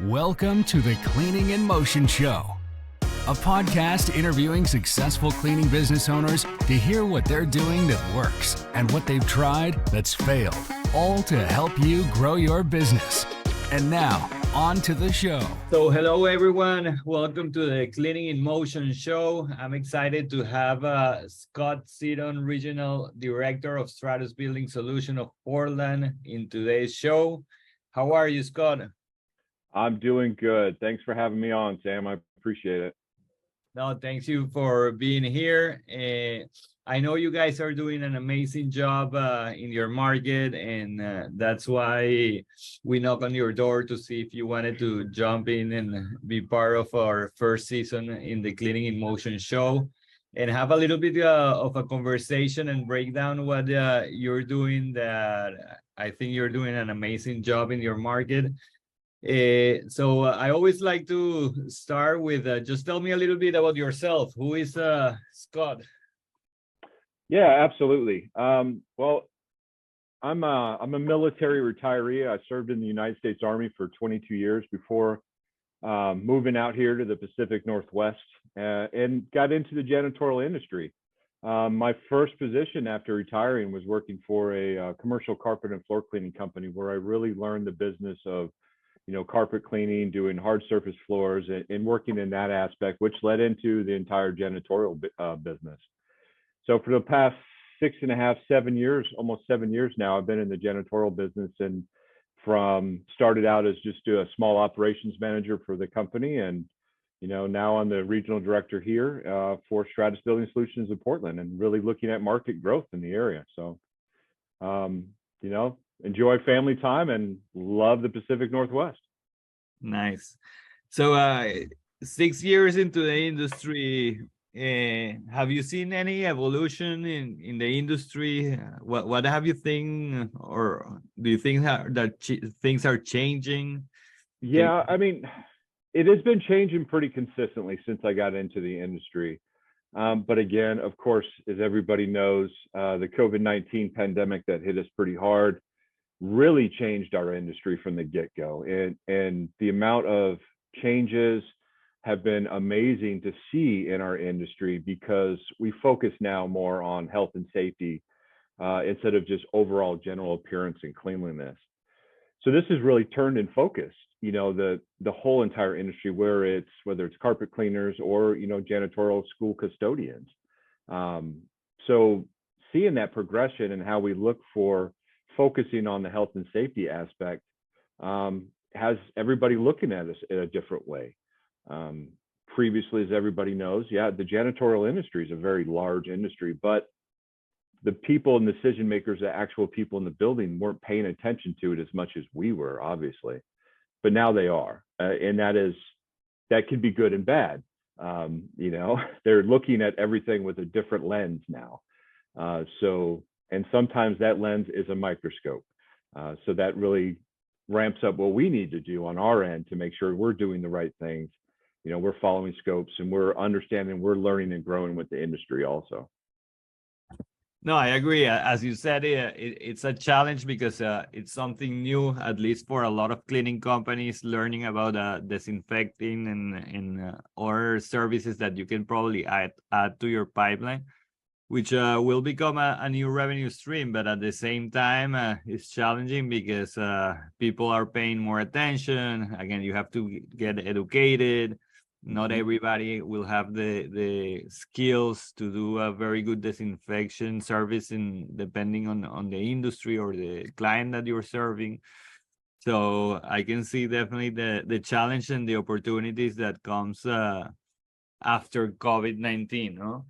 Welcome to the Cleaning in Motion Show, a podcast interviewing successful cleaning business owners to hear what they're doing that works and what they've tried that's failed, all to help you grow your business. And now, on to the show. So hello, everyone. Welcome to the Cleaning in Motion Show. I'm excited to have Scott Sitton, Regional Director of Stratus Building Solution of Portland, in today's show. How are you, Scott? I'm doing good. Thanks for having me on, Sam. I appreciate it. No, thanks you for being here. I know you guys are doing an amazing job in your market, and that's why we knock on your door to see if you wanted to jump in and be part of our first season in the Cleaning in Motion show and have a little bit of a conversation and break down what you're doing. That I think you're doing an amazing job in your market. So I always like to start with just tell me a little bit about yourself. Who is Scott? Yeah, absolutely. Well, I'm a military retiree. I served in the United States Army for 22 years before moving out here to the Pacific Northwest and got into the janitorial industry. My first position after retiring was working for a commercial carpet and floor cleaning company, where I really learned the business of carpet cleaning, doing hard surface floors, and working in that aspect, which led into the entire janitorial business. So for the past 6.5, 7 years, almost 7 years now, I've been in the janitorial business, and started out as just a small operations manager for the company, and now I'm the regional director here for Stratus Building Solutions in Portland, and really looking at market growth in the area. So enjoy family time and love the Pacific Northwest. Nice. So 6 years into the industry, have you seen any evolution in the industry? What have you think, or do you think that things are changing? Yeah, I mean, it has been changing pretty consistently since I got into the industry. But again, of course, as everybody knows, the COVID-19 pandemic that hit us pretty hard really changed our industry from the get-go, and the amount of changes have been amazing to see in our industry, because we focus now more on health and safety instead of just overall general appearance and cleanliness. So this has really turned in focus, the whole entire industry, whether it's carpet cleaners or janitorial school custodians. So seeing that progression and how we look for focusing on the health and safety aspect has everybody looking at us in a different way. Previously, as everybody knows, the janitorial industry is a very large industry, but the people and decision makers, the actual people in the building, weren't paying attention to it as much as we were, obviously. But now they are, and that can be good and bad. They're looking at everything with a different lens now. And sometimes that lens is a microscope. So that really ramps up what we need to do on our end to make sure we're doing the right things. We're following scopes, and we're understanding, we're learning and growing with the industry also. No, I agree. As you said, it's a challenge because it's something new, at least for a lot of cleaning companies, learning about disinfecting and other services that you can probably add to your pipeline, which will become a new revenue stream. But at the same time, it's challenging because people are paying more attention. Again, you have to get educated. Not everybody will have the skills to do a very good disinfection service, depending on the industry or the client that you're serving. So I can see definitely the challenge and the opportunities that comes after COVID-19, no?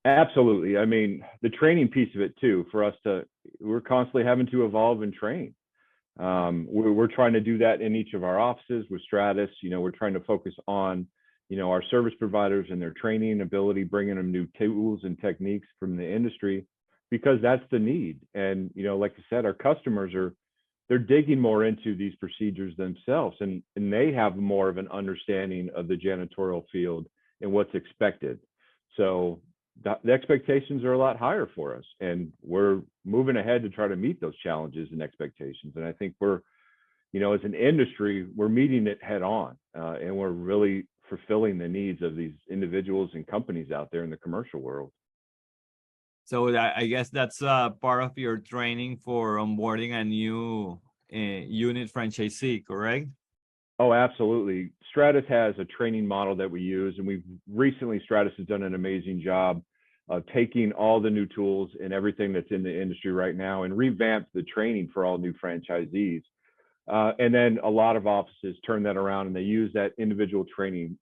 Absolutely. I mean, the training piece of it too, we're constantly having to evolve and train. We're trying to do that in each of our offices with Stratus. We're trying to focus on, our service providers and their training ability, bringing them new tools and techniques from the industry, because that's the need. And, like I said, our customers they're digging more into these procedures themselves, and they have more of an understanding of the janitorial field and what's expected. So the expectations are a lot higher for us, and we're moving ahead to try to meet those challenges and expectations. And I think we're as an industry, we're meeting it head on, and we're really fulfilling the needs of these individuals and companies out there in the commercial world. So I guess that's part of your training for onboarding a new unit franchisee, correct? Oh, absolutely. Stratus has a training model that we use, and Stratus has done an amazing job of taking all the new tools and everything that's in the industry right now and revamped the training for all new franchisees. And then a lot of offices turn that around and they use that individual training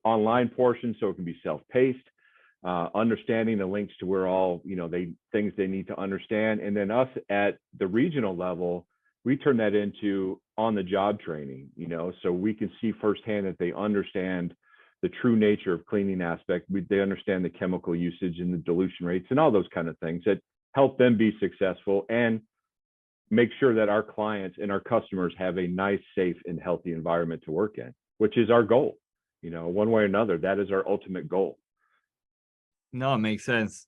online portion so it can be self-paced, understanding the links to where all, things they need to understand. And then us at the regional level, we turn that into on-the-job training, so we can see firsthand that they understand the true nature of cleaning aspect. They understand the chemical usage and the dilution rates and all those kind of things that help them be successful and make sure that our clients and our customers have a nice, safe, and healthy environment to work in, which is our goal. One way or another, that is our ultimate goal. No, it makes sense.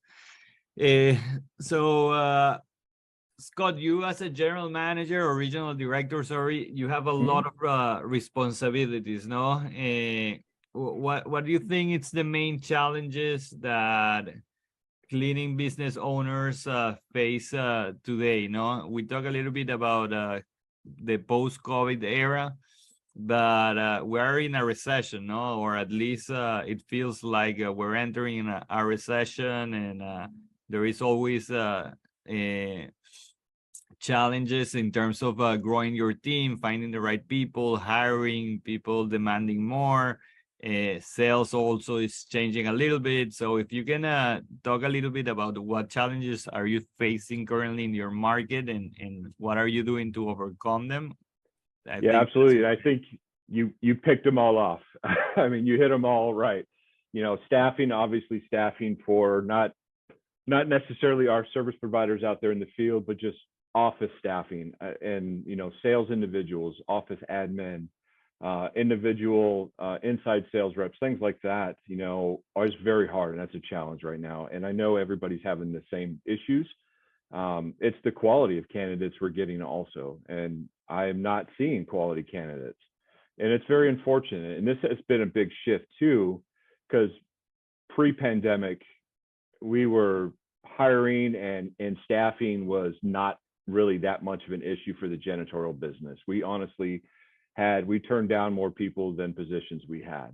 So Scott, you as a general manager or regional director, sorry, you have a lot of responsibilities, no? What do you think it's the main challenges that cleaning business owners face today? No, we talk a little bit about the post-COVID era, but we're in a recession, no? Or at least it feels like we're entering a recession, and there is always challenges in terms of growing your team, finding the right people, hiring people, demanding more. Sales also is changing a little bit. So if you can talk a little bit about what challenges are you facing currently in your market, and what are you doing to overcome them? Yeah, absolutely. I think you picked them all off. I mean, you hit them all right. Staffing, obviously staffing for not necessarily our service providers out there in the field, but just office staffing, and sales individuals, office admin, individual inside sales reps, things like that, are very hard, and that's a challenge right now. And I know everybody's having the same issues. It's the quality of candidates we're getting also, and I am not seeing quality candidates, and it's very unfortunate. And this has been a big shift too, because pre-pandemic we were hiring and staffing was not really that much of an issue for the janitorial business. We honestly we turned down more people than positions we had,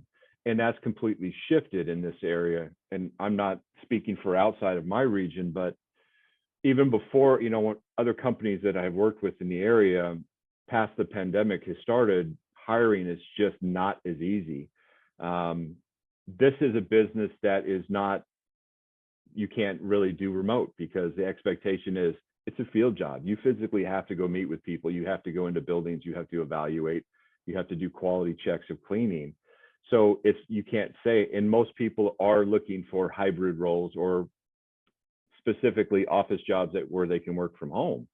and that's completely shifted in this area. And I'm not speaking for outside of my region, but even before, what other companies that I've worked with in the area past the pandemic has started, hiring is just not as easy. This is a business that is not, you can't really do remote, because the expectation is it's a field job. You physically have to go meet with people. You have to go into buildings. You have to evaluate. You have to do quality checks of cleaning. So you can't say, and most people are looking for hybrid roles or specifically office jobs where they can work from home.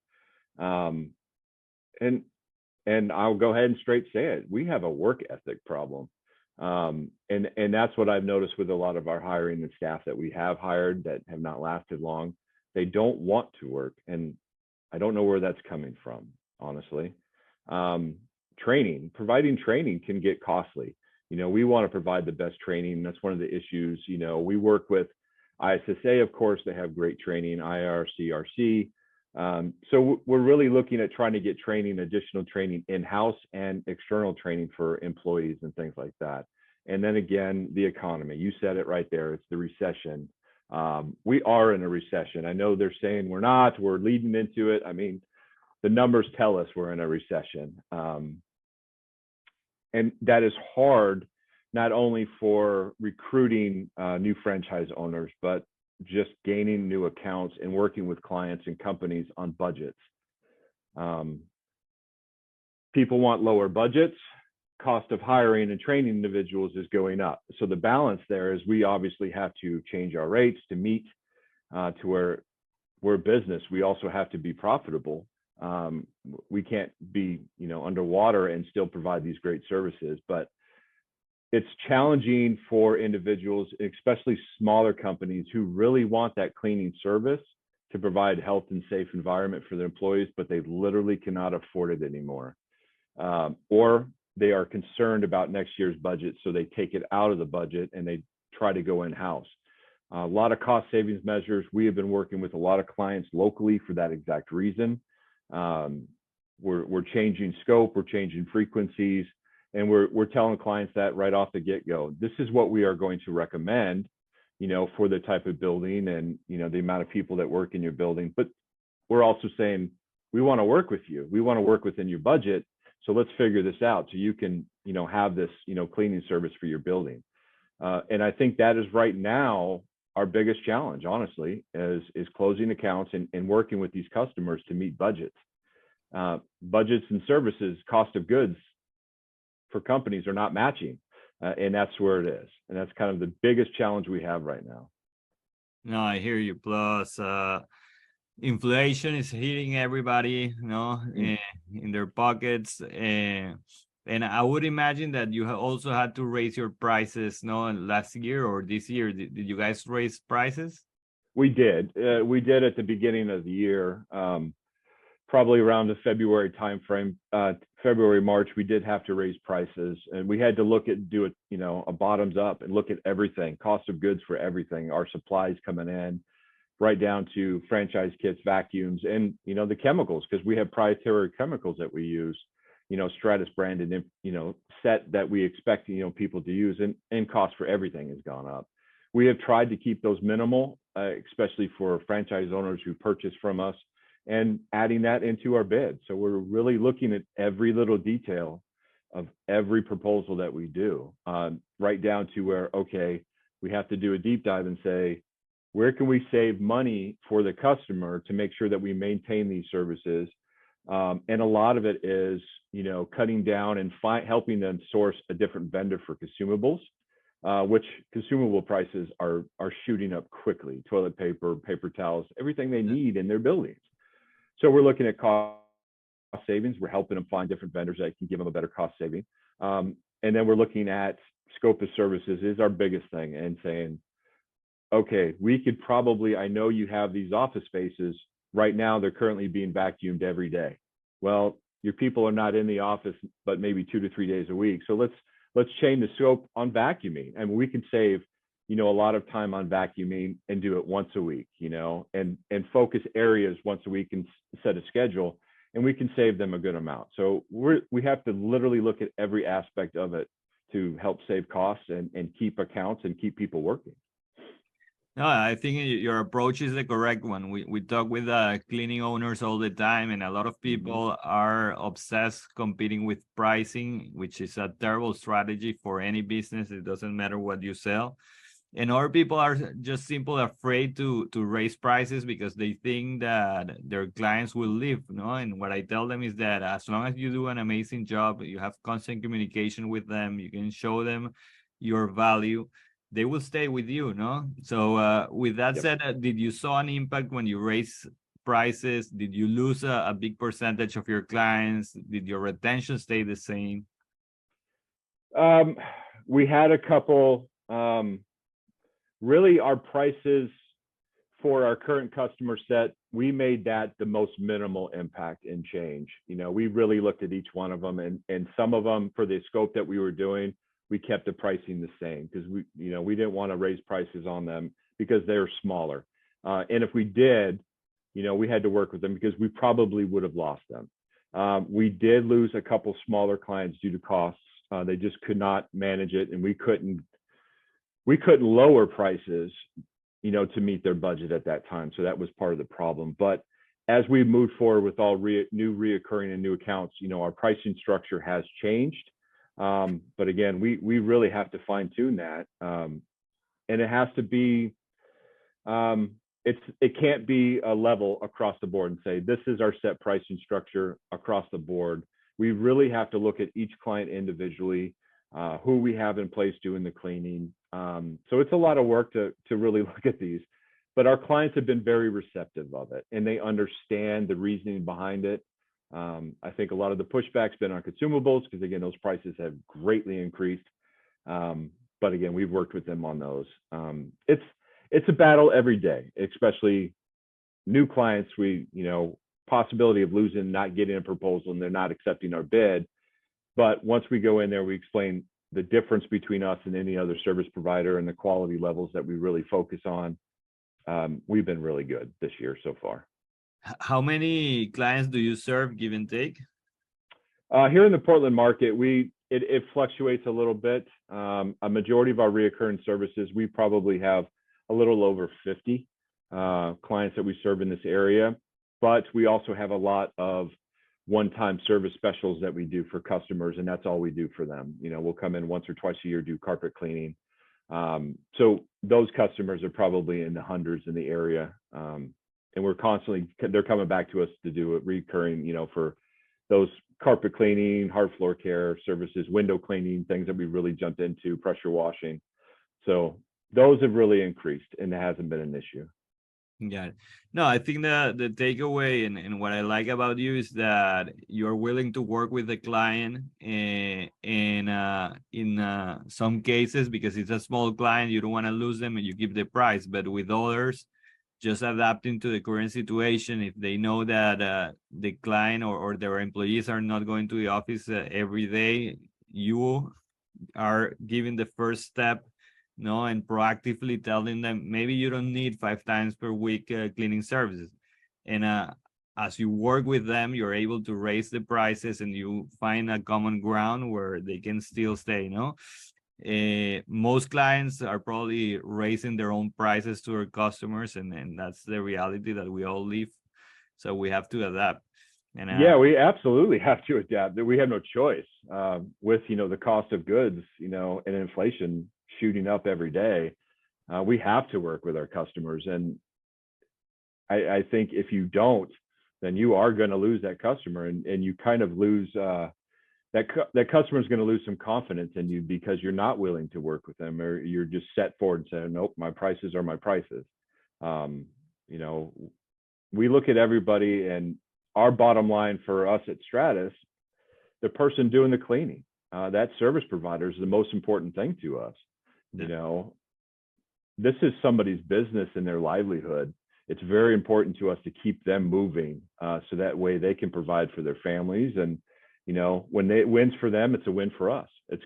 And I'll go ahead and straight say it. We have a work ethic problem. And that's what I've noticed with a lot of our hiring and staff that we have hired that have not lasted long. They don't want to work, and I don't know where that's coming from, honestly. Providing training can get costly. We want to provide the best training. That's one of the issues. We work with ISSA, of course, they have great training, IRCRC. So we're really looking at trying to get additional training in-house and external training for employees and things like that. And then again, the economy, you said it right there, it's the recession. We are in a recession. I know they're saying we're not, we're leading into it. I mean, the numbers tell us we're in a recession. And that is hard, not only for recruiting new franchise owners, but just gaining new accounts and working with clients and companies on budgets. People want lower budgets. Cost of hiring and training individuals is going up. So the balance there is we obviously have to change our rates to meet to where we're business. We also have to be profitable. We can't be, underwater and still provide these great services. But it's challenging for individuals, especially smaller companies who really want that cleaning service to provide health and safe environment for their employees, but they literally cannot afford it anymore. or they are concerned about next year's budget, so they take it out of the budget and they try to go in-house. A lot of cost savings measures. We have been working with a lot of clients locally for that exact reason. We're changing scope, we're changing frequencies, and we're telling clients that right off the get-go. This is what we are going to recommend, for the type of building and, the amount of people that work in your building. But we're also saying, we want to work with you. We want to work within your budget. So let's figure this out so you can, have this, cleaning service for your building. And I think that is right now our biggest challenge, honestly, is closing accounts and working with these customers to meet budgets. Budgets and services, cost of goods for companies are not matching. And that's where it is. And that's kind of the biggest challenge we have right now. No, I hear you. Plus, inflation is hitting everybody, in their pockets. And I would imagine that you have also had to raise your prices, last year or this year. Did you guys raise prices? We did. We did at the beginning of the year, probably around the February timeframe, February, March. We did have to raise prices, and we had to do it, a bottoms up and look at everything, cost of goods for everything, our supplies coming in, right down to franchise kits, vacuums, and the chemicals, because we have proprietary chemicals that we use. Stratus branded, set that we expect, people to use, and cost for everything has gone up. We have tried to keep those minimal, especially for franchise owners who purchase from us, and adding that into our bid. So we're really looking at every little detail of every proposal that we do, right down to where, okay, we have to do a deep dive and say, where can we save money for the customer to make sure that we maintain these services? And a lot of it is, cutting down and helping them source a different vendor for consumables, which consumable prices are shooting up quickly. Toilet paper, paper towels, everything they need in their buildings. So we're looking at cost savings. We're helping them find different vendors that can give them a better cost saving. And then we're looking at scope of services is our biggest thing, and saying, okay, we could probably, I know you have these office spaces right now, they're currently being vacuumed every day. Well, your people are not in the office, but maybe 2 to 3 days a week. So let's change the scope on vacuuming, and we can save, a lot of time on vacuuming and do it once a week, and focus areas once a week and set a schedule, and we can save them a good amount. So we have to literally look at every aspect of it to help save costs and keep accounts and keep people working. No, I think your approach is the correct one. We talk with cleaning owners all the time, and a lot of people are obsessed competing with pricing, which is a terrible strategy for any business. It doesn't matter what you sell. And other people are just simply afraid to raise prices because they think that their clients will leave. And what I tell them is that as long as you do an amazing job, you have constant communication with them, you can show them your value, they will stay with you, So with that said, did you saw an impact when you raise prices? Did you lose a big percentage of your clients? Did your retention stay the same? We had a couple, really our prices for our current customer set, we made that the most minimal impact and change. We really looked at each one of them, and some of them, for the scope that we were doing, we kept the pricing the same because we didn't want to raise prices on them because they're smaller. And if we did, we had to work with them because we probably would have lost them. We did lose a couple smaller clients due to costs. They just could not manage it, and we couldn't lower prices, to meet their budget at that time. So that was part of the problem. But as we moved forward with all new reoccurring and new accounts, our pricing structure has changed. But again, we really have to fine tune that. And it has to be, it can't be a level across the board and say, this is our set pricing structure across the board. We really have to look at each client individually, who we have in place doing the cleaning. So it's a lot of work to really look at these, but our clients have been very receptive of it, and they understand the reasoning behind it. I think a lot of the pushback's been on consumables because, again, those prices have greatly increased. But again, we've worked with them on those. It's a battle every day, especially new clients. Possibility of losing, not getting a proposal, and they're not accepting our bid. But once we go in there, we explain the difference between us and any other service provider and the quality levels that we really focus on. We've been really good this year so far. How many clients do you serve, give and take? Here in the Portland market, it fluctuates a little bit. A majority of our reoccurring services, we probably have a little over 50 clients that we serve in this area, but we also have a lot of one-time service specials that we do for customers, and that's all we do for them. We'll come in once or twice a year, do carpet cleaning. So those customers are probably in the hundreds in the area, and they're coming back to us to do it recurring, for those carpet cleaning, hard floor care services, window cleaning, things that we really jumped into, pressure washing. So those have really increased, and it hasn't been an issue. Yeah. No, I think the takeaway and what I like about you is that you're willing to work with the client, and in some cases, because it's a small client, you don't want to lose them and you keep the price. But with others, just adapting to the current situation, if they know that the client or their employees are not going to the office every day, you are giving the first step, and proactively telling them maybe you don't need 5 times per week cleaning services. And as you work with them, you're able to raise the prices and you find a common ground where they can still stay. Most clients are probably raising their own prices to their customers, and that's the reality that we all live. So we have to adapt. And yeah, we absolutely have to adapt. We have no choice with the cost of goods, and inflation shooting up every day. We have to work with our customers, and I think if you don't, then you are going to lose that customer, and you kind of lose that customer is going to lose some confidence in you because you're not willing to work with them, or you're just set forward and saying, nope, my prices are my prices. We look at everybody, and our bottom line for us at Stratus, the person doing the cleaning, that service provider is the most important thing to us. Yeah. This is somebody's business and their livelihood. It's very important to us to keep them moving, so that way they can provide for their families. And when it wins for them, it's a win for us. It's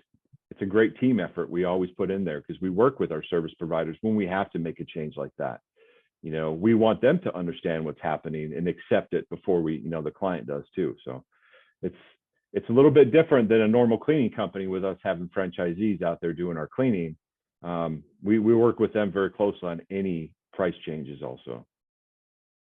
a great team effort we always put in there, because we work with our service providers when we have to make a change like that. We want them to understand what's happening and accept it before the client does too. So it's a little bit different than a normal cleaning company with us having franchisees out there doing our cleaning. We work with them very closely on any price changes also.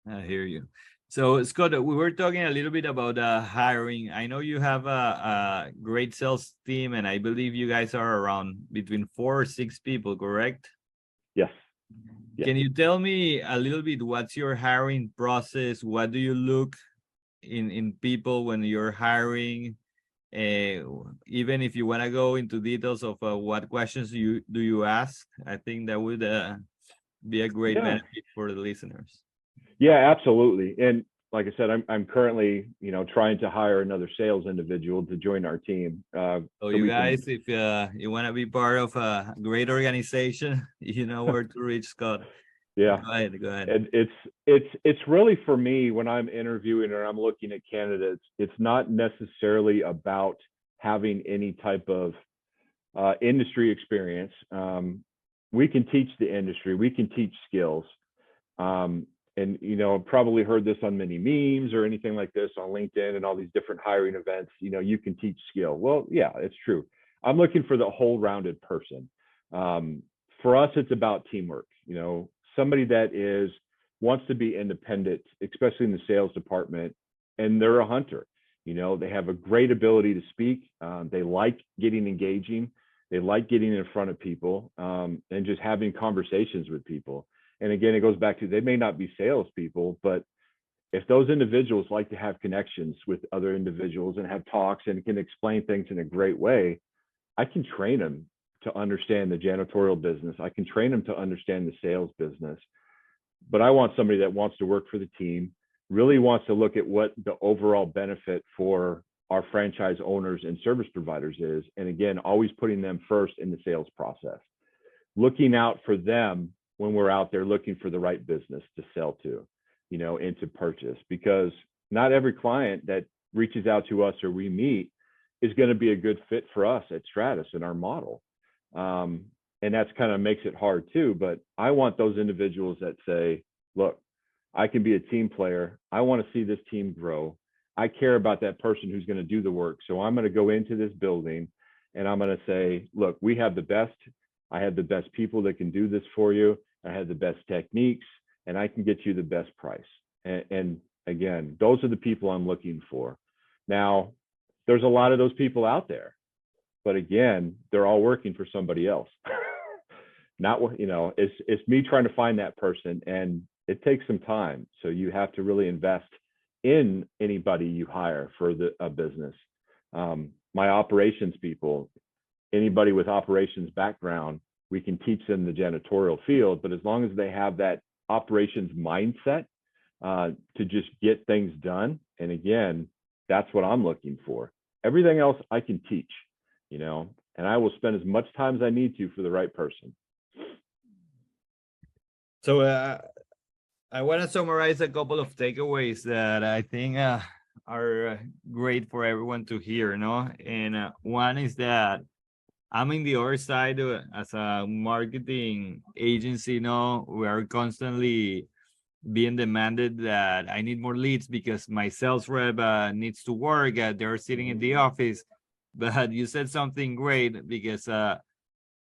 I hear you. So Scott, we were talking a little bit about hiring. I know you have a great sales team, and I believe you guys are around between 4 or 6 people, correct? Yes. Can you tell me a little bit, what's your hiring process? What do you look in people when you're hiring? Even if you want to go into details of what questions do you ask, I think that would be a great benefit for the listeners. Yeah, absolutely. And like I said, I'm currently trying to hire another sales individual to join our team. So you guys, if you want to be part of a great organization, you know where to reach Scott. Yeah, go ahead. And it's really, for me, when I'm interviewing or I'm looking at candidates, it's not necessarily about having any type of industry experience. We can teach the industry, we can teach skills. And probably heard this on many memes or anything like this on LinkedIn and all these different hiring events. You can teach skill. Well, yeah, it's true. I'm looking for the whole rounded person. For us, it's about teamwork. Somebody that wants to be independent, especially in the sales department, and they're a hunter. They have a great ability to speak. They like getting engaging. They like getting in front of people, and just having conversations with people. And again, it goes back to, they may not be salespeople, but if those individuals like to have connections with other individuals and have talks and can explain things in a great way, I can train them to understand the janitorial business. I can train them to understand the sales business. But I want somebody that wants to work for the team, really wants to look at what the overall benefit for our franchise owners and service providers is. And again, always putting them first in the sales process, looking out for them when we're out there looking for the right business to sell to, and to purchase, because not every client that reaches out to us or we meet is going to be a good fit for us at Stratus in our model. And that's kind of makes it hard too. But I want those individuals that say, look, I can be a team player. I want to see this team grow. I care about that person who's going to do the work. So I'm going to go into this building and I'm going to say, look, we have the best. I have the best people that can do this for you. I have the best techniques, and I can get you the best price. And again, those are the people I'm looking for. Now, there's a lot of those people out there, but again, they're all working for somebody else. Not, you know, it's me trying to find that person, and it takes some time. So you have to really invest in anybody you hire for a business. My operations people, anybody with operations background, we can teach them the janitorial field, but as long as they have that operations mindset to just get things done. And again, that's what I'm looking for. Everything else I can teach, you know, and I will spend as much time as I need to for the right person. So I want to summarize a couple of takeaways that I think are great for everyone to hear, no? And one is that I'm in the other side as a marketing agency, no? We are constantly being demanded that I need more leads because my sales rep needs to work. They're sitting in the office. But you said something great because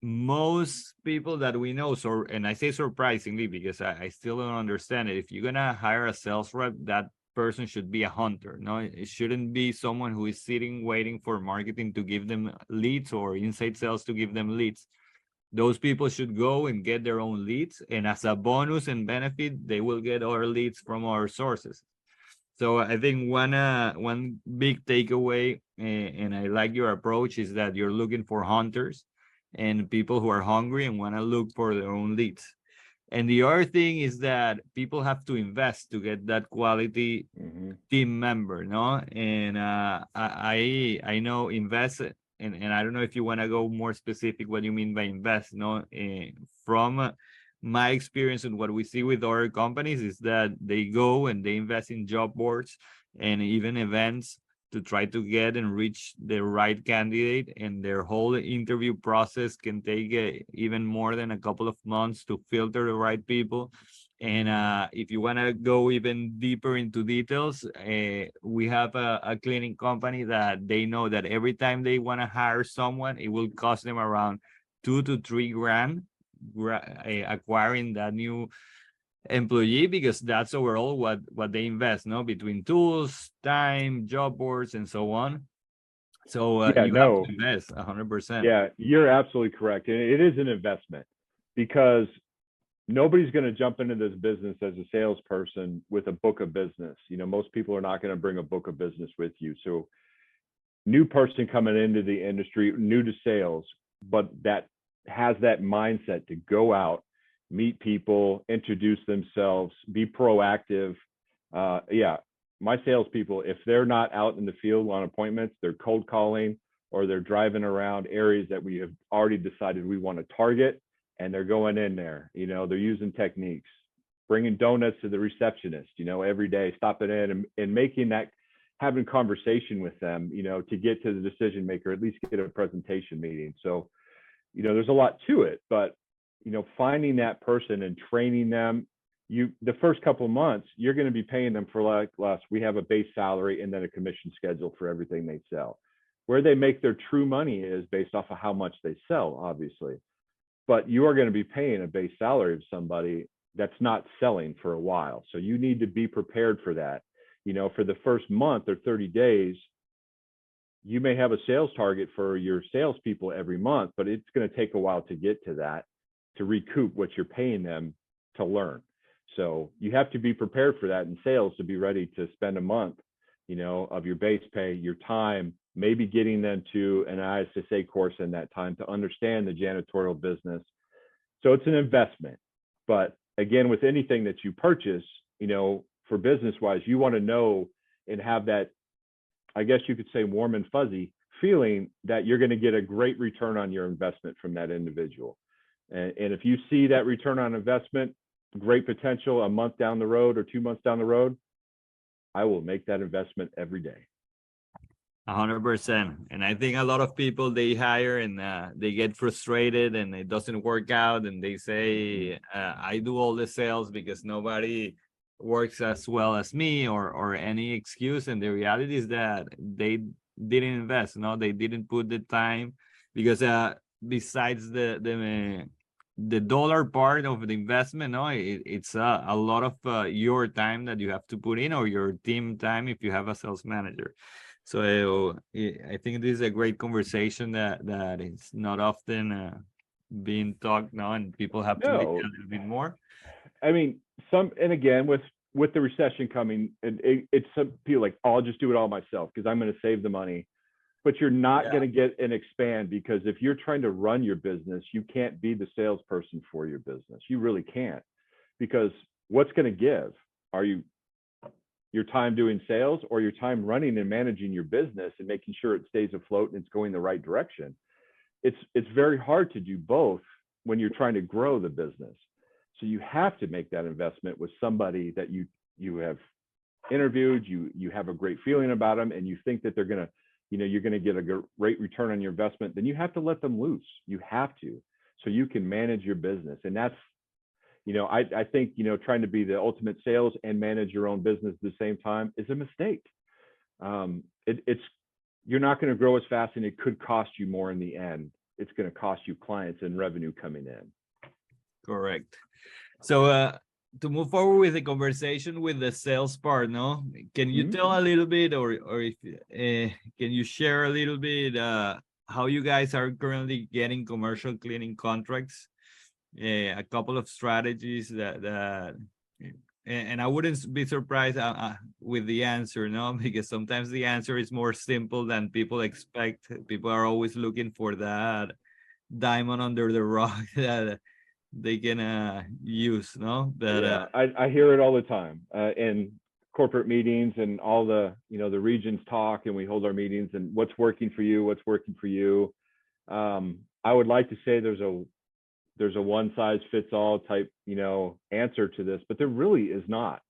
most people that we know, so, and I say surprisingly because I still don't understand it. If you're gonna hire a sales rep, that person should be a hunter. No, it shouldn't be someone who is sitting waiting for marketing to give them leads or inside sales to give them leads. Those people should go and get their own leads, and as a bonus and benefit, they will get other leads from our sources. So I think one big takeaway, and I like your approach, is that you're looking for hunters and people who are hungry and want to look for their own leads. And the other thing is that people have to invest to get that quality team member, no? And I know invest, and I don't know if you want to go more specific what you mean by invest, no? From my experience and what we see with other companies is that they go and they invest in job boards and even events to try to get and reach the right candidate, and their whole interview process can take even more than a couple of months to filter the right people. And if you want to go even deeper into details, we have a cleaning company that they know that every time they want to hire someone, it will cost them around 2 to 3 grand acquiring that new employee, because that's overall what they invest, no, between tools, time, job boards, and so on. So Yeah, you have to invest 100%. Yeah, you're absolutely correct. And it is an investment because nobody's going to jump into this business as a salesperson with a book of business. You know, most people are not going to bring a book of business with you. So new person coming into the industry, new to sales, but that has that mindset to go out, meet people, introduce themselves, be proactive. Yeah, my salespeople, if they're not out in the field on appointments, they're cold calling or they're driving around areas that we have already decided we want to target, and they're going in there. You know, they're using techniques, bringing donuts to the receptionist, you know, every day, stopping in and making that, having conversation with them, you know, to get to the decision maker, at least get a presentation meeting. So, you know, there's a lot to it, but, you know, finding that person and training them, the first couple of months, you're going to be paying them for like less. We have a base salary and then a commission schedule for everything they sell. Where they make their true money is based off of how much they sell, obviously. But you are going to be paying a base salary of somebody that's not selling for a while. So you need to be prepared for that. You know, for the first month or 30 days, you may have a sales target for your salespeople every month, but it's going to take a while to get to that, to recoup what you're paying them to learn. So you have to be prepared for that in sales to be ready to spend a month, you know, of your base pay, your time, maybe getting them to an ISSA course in that time to understand the janitorial business. So it's an investment. But again, with anything that you purchase, you know, for business wise, you want to know and have that, I guess you could say, warm and fuzzy feeling that you're going to get a great return on your investment from that individual. And if you see that return on investment, great potential a month down the road or 2 months down the road, I will make that investment every day. 100%. And I think a lot of people, they hire and they get frustrated and it doesn't work out. And they say, I do all the sales because nobody works as well as me, or any excuse. And the reality is that they didn't invest, no, they didn't put the time, because besides the dollar part of the investment, no, it's a lot of your time that you have to put in, or your team time if you have a sales manager. So I think this is a great conversation that is not often being talked now, and people have to listen No, a little bit more. I mean, and again, with the recession coming, it's some people like, oh, I'll just do it all myself because I'm going to save the money. But you're not going to get and expand, because if you're trying to run your business, you can't be the salesperson for your business. You really can't, because what's going to give? Are you your time doing sales, or your time running and managing your business and making sure it stays afloat and it's going the right direction? It's very hard to do both when you're trying to grow the business. So you have to make that investment with somebody that you have interviewed, you have a great feeling about them, and you think that they're going to, you're going to get a great return on your investment. Then you have to let them loose. You have to, so you can manage your business. And that's, I think, trying to be the ultimate sales and manage your own business at the same time is a mistake. It's you're not going to grow as fast, and it could cost you more in the end. It's going to cost you clients and revenue coming in. Correct. So to move forward with the conversation with the sales part, no, can you tell a little bit, or if can you share a little bit how you guys are currently getting commercial cleaning contracts? A couple of strategies that and I wouldn't be surprised with the answer, no, because sometimes the answer is more simple than people expect. People are always looking for that diamond under the rock that they can use, no? But yeah, I hear it all the time in corporate meetings, and all the the regions talk, and we hold our meetings, and what's working for you, what's working for you. I would like to say there's a one size fits all type answer to this, but there really is not.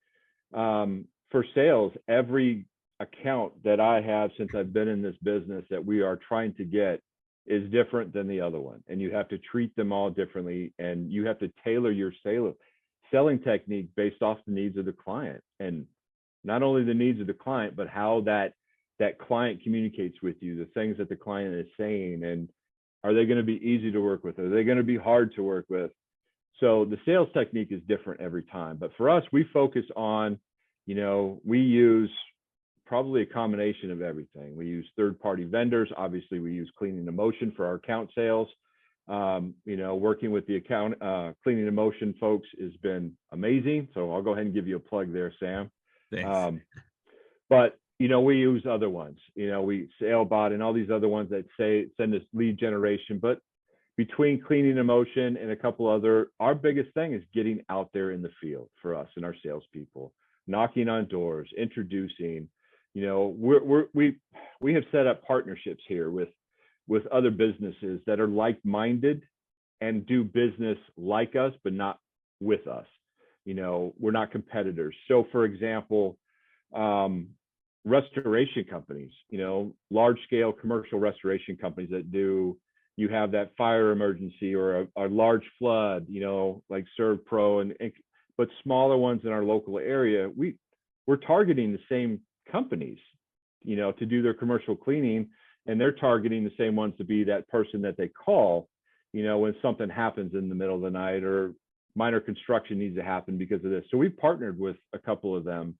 For sales, every account that I have since I've been in this business that we are trying to get is different than the other one, and you have to treat them all differently, and you have to tailor your selling technique based off the needs of the client, and not only the needs of the client, but how that client communicates with you, the things that the client is saying, and are they going to be easy to work with? Are they going to be hard to work with? So the sales technique is different every time. But for us, we focus on, we use probably a combination of everything. We use third-party vendors. Obviously, we use Cleaning in Motion for our account sales. Working with the account Cleaning in Motion folks has been amazing. So I'll go ahead and give you a plug there, Sam. thanks. But we use other ones. We SaleBot and all these other ones that send us lead generation. But between Cleaning in Motion and a couple other, our biggest thing is getting out there in the field for us and our salespeople, knocking on doors, introducing. We have set up partnerships here with other businesses that are like-minded and do business like us, but not with us. We're not competitors. So, for example, restoration companies, large-scale commercial restoration companies that you have that fire emergency or a large flood, like ServPro, but smaller ones in our local area, we're targeting the same companies, to do their commercial cleaning, and they're targeting the same ones to be that person that they call, when something happens in the middle of the night or minor construction needs to happen because of this. So we partnered with a couple of them.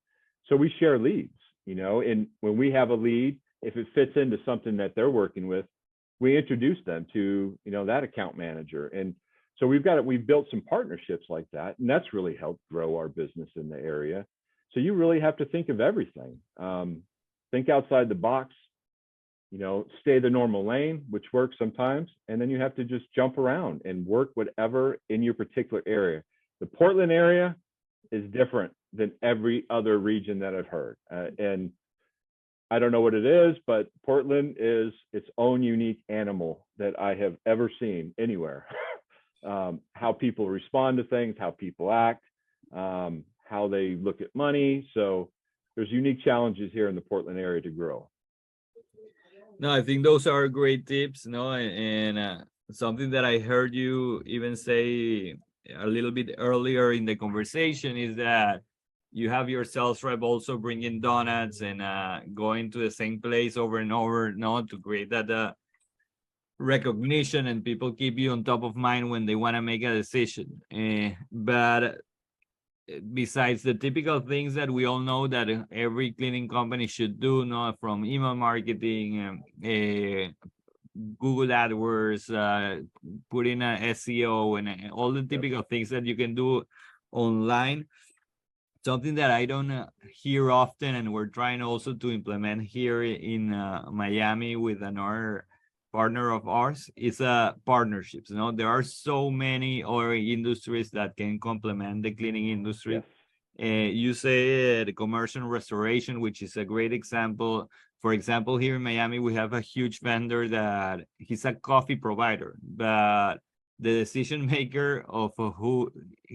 So we share leads, and when we have a lead, if it fits into something that they're working with, we introduce them to, that account manager. And so we've built some partnerships like that, and that's really helped grow our business in the area. So you really have to think of everything. Think outside the box, stay the normal lane, which works sometimes. And then you have to just jump around and work whatever in your particular area. The Portland area is different than every other region that I've heard. And I don't know what it is, but Portland is its own unique animal that I have ever seen anywhere. How people respond to things, how people act, how they look at money. So there's unique challenges here in the Portland area to grow. No, I think those are great tips, no, and something that I heard you even say a little bit earlier in the conversation is that you have your sales rep also bringing donuts and going to the same place over and over, no, to create that recognition and people keep you on top of mind when they want to make a decision. But besides the typical things that we all know that every cleaning company should do, no, from email marketing, Google AdWords, putting a SEO, and all the typical things that you can do online. Something that I don't hear often, and we're trying also to implement here in Miami with another partner of ours, is partnerships. You know, there are so many other industries that can complement the cleaning industry. Yes. You say the commercial restoration, which is a great example. For example, here in Miami, we have a huge vendor that he's a coffee provider, but the decision maker of who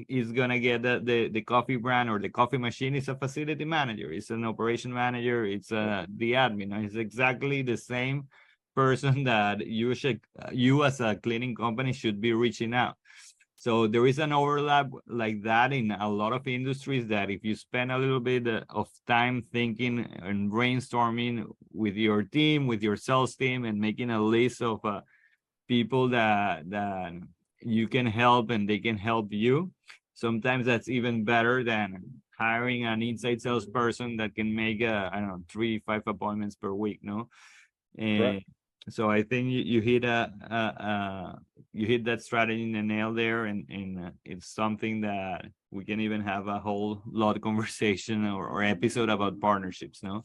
is gonna get the coffee brand or the coffee machine is a facility manager, it's an operation manager, it's the admin. It's exactly the same person that you as a cleaning company should be reaching out. So there is an overlap like that in a lot of industries, that if you spend a little bit of time thinking and brainstorming with your team, with your sales team, and making a list of people that you can help and they can help you, sometimes that's even better than hiring an inside salesperson that can make I don't know, 3-5 appointments per week, no. And Correct. so I think you hit you hit that strategy in the nail there, and it's something that we can even have a whole lot of conversation or episode about partnerships, no.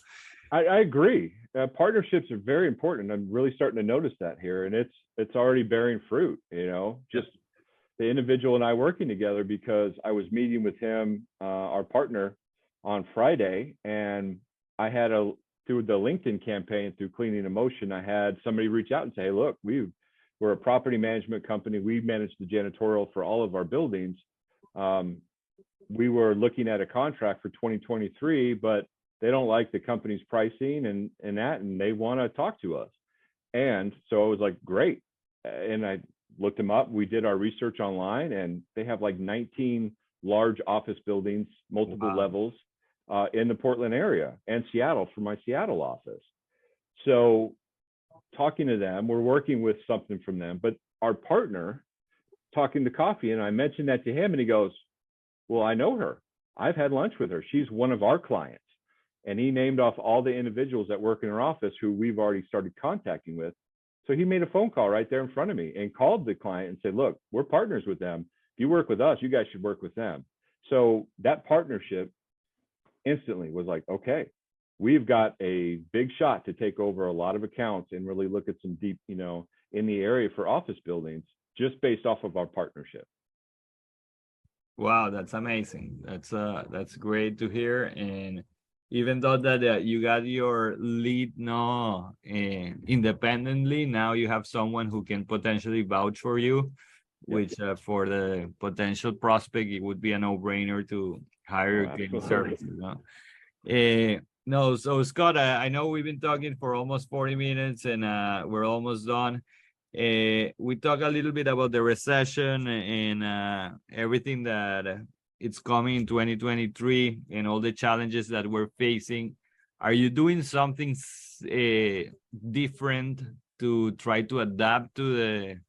I agree. Partnerships are very important. I'm really starting to notice that here, and it's already bearing fruit. You know, just the individual and I working together, because I was meeting with him, our partner, on Friday, and I had through the LinkedIn campaign, through Cleaning Emotion, I had somebody reach out and say, "Hey, look, we're a property management company. We manage the janitorial for all of our buildings. We were looking at a contract for 2023, but they don't like the company's pricing and they want to talk to us." And so I was like, great. And I looked them up. We did our research online, and they have like 19 large office buildings, multiple levels, in the Portland area and Seattle, for my Seattle office. So talking to them, we're working with something from them, but our partner, talking to coffee, and I mentioned that to him, and he goes, "Well, I know her. I've had lunch with her. She's one of our clients." And he named off all the individuals that work in our office who we've already started contacting with. So he made a phone call right there in front of me and called the client and said, "Look, we're partners with them. If you work with us, you guys should work with them." So that partnership instantly was like, okay, we've got a big shot to take over a lot of accounts and really look at some deep, in the area for office buildings, just based off of our partnership. Wow, that's amazing. That's great to hear. And even though that you got your lead, no, independently, now you have someone who can potentially vouch for you, which for the potential prospect, it would be a no-brainer to hire your cleaning services. No? No, so Scott, I know we've been talking for almost 40 minutes, and we're almost done. We talk a little bit about the recession and everything that it's coming in 2023 and all the challenges that we're facing. Are you doing something different to try to adapt to the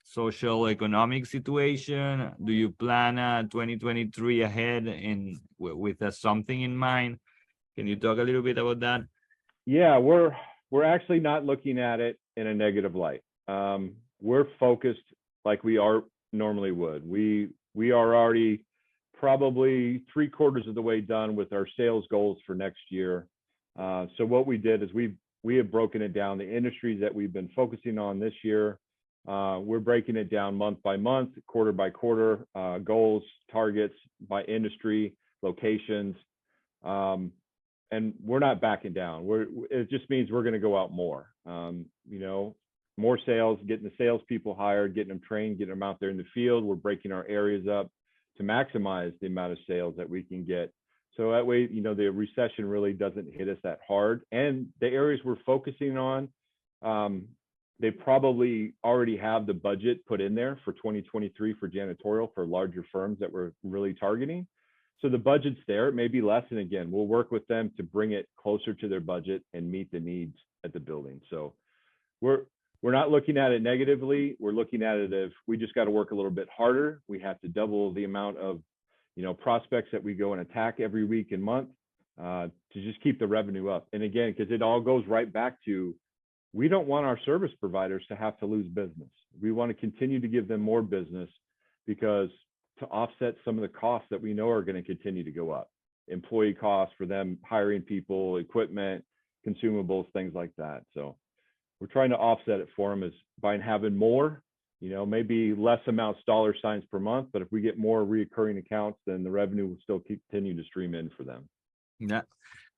social economic situation? Do you plan 2023 ahead and with something in mind? Can you talk a little bit about that? Yeah, we're actually not looking at it in a negative light. We're focused like we are normally would. We are already probably 3/4 of the way done with our sales goals for next year. So what we did is we have broken it down, the industries that we've been focusing on this year. We're breaking it down month by month, quarter by quarter, goals, targets by industry, locations. And we're not backing down. It just means we're going to go out more. More sales, getting the salespeople hired, getting them trained, getting them out there in the field. We're breaking our areas up to maximize the amount of sales that we can get. So that way, the recession really doesn't hit us that hard. And the areas we're focusing on, they probably already have the budget put in there for 2023 for janitorial for larger firms that we're really targeting. So the budget's there. It may be less. And again, we'll work with them to bring it closer to their budget and meet the needs at the building. So we're not looking at it negatively. We're looking at it as we just got to work a little bit harder. We have to double the amount of, prospects that we go and attack every week and month to just keep the revenue up. And again, because it all goes right back to, we don't want our service providers to have to lose business. We want to continue to give them more business because to offset some of the costs that we know are going to continue to go up. Employee costs for them, hiring people, equipment, consumables, things like that. So we're trying to offset it for them is by having more, maybe less amounts dollar signs per month, but if we get more reoccurring accounts, then the revenue will still continue to stream in for them. Yeah.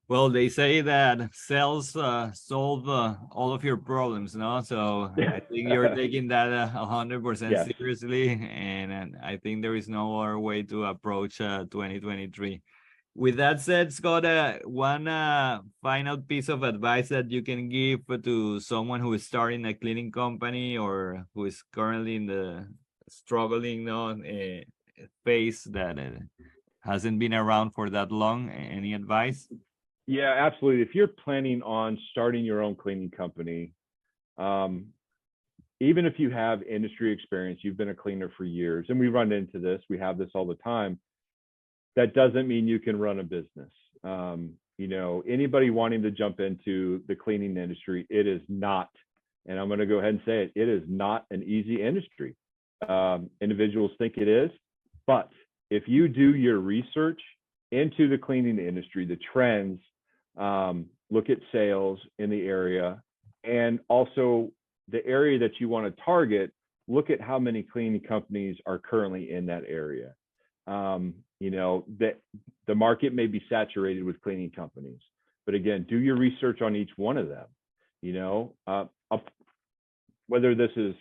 Well, they say that sales solve all of your problems, no? So I think you're taking that 100% Yes. seriously, and I think there is no other way to approach 2023. With that said, Scott, one final piece of advice that you can give to someone who is starting a cleaning company or who is currently in the struggling phase that hasn't been around for that long. Any advice? Yeah, absolutely. If you're planning on starting your own cleaning company, even if you have industry experience, you've been a cleaner for years, and we run into this, we have this all the time, that doesn't mean you can run a business. Anybody wanting to jump into the cleaning industry, it is not, and I'm going to go ahead and say it, it is not an easy industry. Individuals think it is, but if you do your research into the cleaning industry, the trends, look at sales in the area, and also the area that you want to target, look at how many cleaning companies are currently in that area. That the market may be saturated with cleaning companies, but again, do your research on each one of them. Whether this is,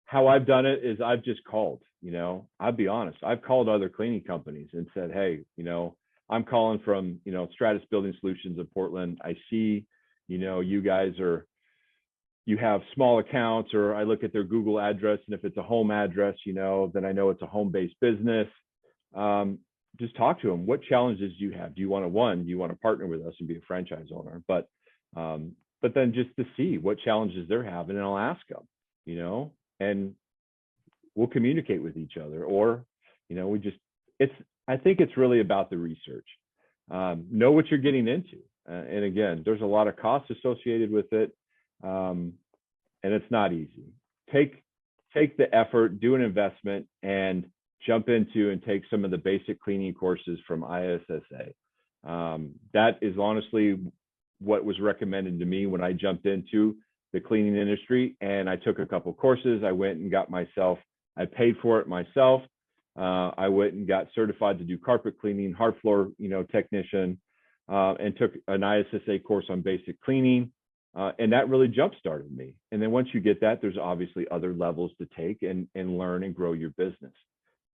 how I've done it is I've just called, I'll be honest. I've called other cleaning companies and said, hey, I'm calling from, Stratus Building Solutions of Portland. I see, you guys you have small accounts, or I look at their Google address, and if it's a home address, then I know it's a home-based business. Just talk to them. What challenges do you have? Do you want to partner with us and be a franchise owner? But then just to see what challenges they're having, and I'll ask them, and we'll communicate with each other, or, I think it's really about the research. Know what you're getting into. And again, there's a lot of costs associated with it. And it's not easy. Take the effort, do an investment, and jump into and take some of the basic cleaning courses from ISSA. That is honestly what was recommended to me when I jumped into the cleaning industry, and I took a couple courses. I went and I paid for it myself. I went and got certified to do carpet cleaning, hard floor, technician, and took an ISSA course on basic cleaning. And that really jump-started me. And then once you get that, there's obviously other levels to take and learn and grow your business.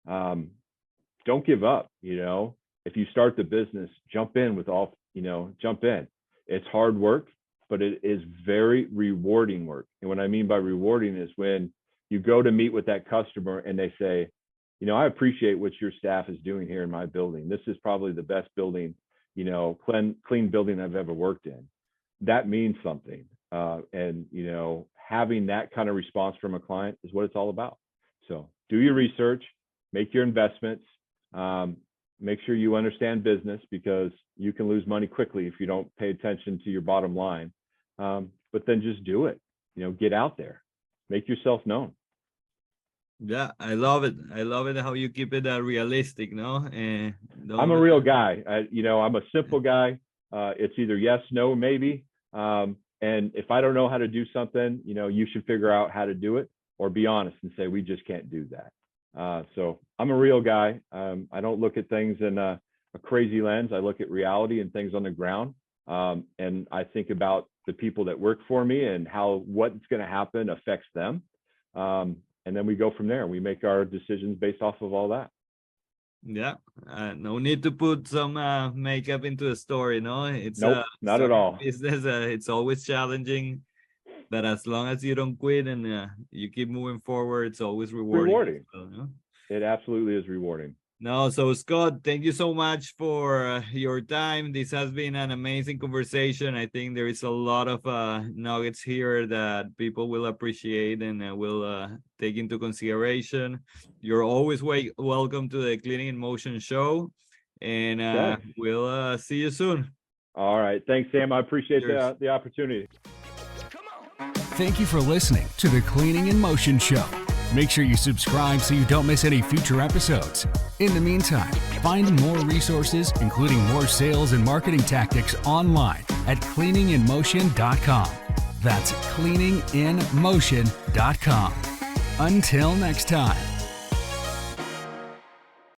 Don't give up. If you start the business, jump in. It's hard work, but it is very rewarding work. And what I mean by rewarding is when you go to meet with that customer and they say, I appreciate what your staff is doing here in my building. This is probably the best building, clean building I've ever worked in. That means something. And, having that kind of response from a client is what it's all about. So do your research, make your investments, make sure you understand business, because you can lose money quickly if you don't pay attention to your bottom line. But then just do it, get out there, make yourself known. Yeah, I love it. I love it how you keep it realistic, no? I'm a real guy. I'm a simple guy. It's either yes, no, maybe. And if I don't know how to do something, you should figure out how to do it, or be honest and say, we just can't do that. So I'm a real guy. I don't look at things in a crazy lens. I look at reality and things on the ground. And I think about the people that work for me and how what's going to happen affects them. And then we go from there. We make our decisions based off of all that. Yeah, no need to put some makeup into a story. No, it's Nope, not at all. business. It's always challenging, but as long as you don't quit and you keep moving forward, it's always rewarding. Rewarding. Well, no? It absolutely is rewarding. No, so Scott, thank you so much for your time. This has been an amazing conversation. I think there is a lot of nuggets here that people will appreciate and will take into consideration. You're always welcome to the Cleaning in Motion show, and Okay. we'll see you soon. All right. Thanks, Sam. I appreciate Cheers. the opportunity. Thank you for listening to the Cleaning in Motion Show. Make sure you subscribe so you don't miss any future episodes. In the meantime, find more resources, including more sales and marketing tactics online at cleaninginmotion.com. That's cleaninginmotion.com. Until next time.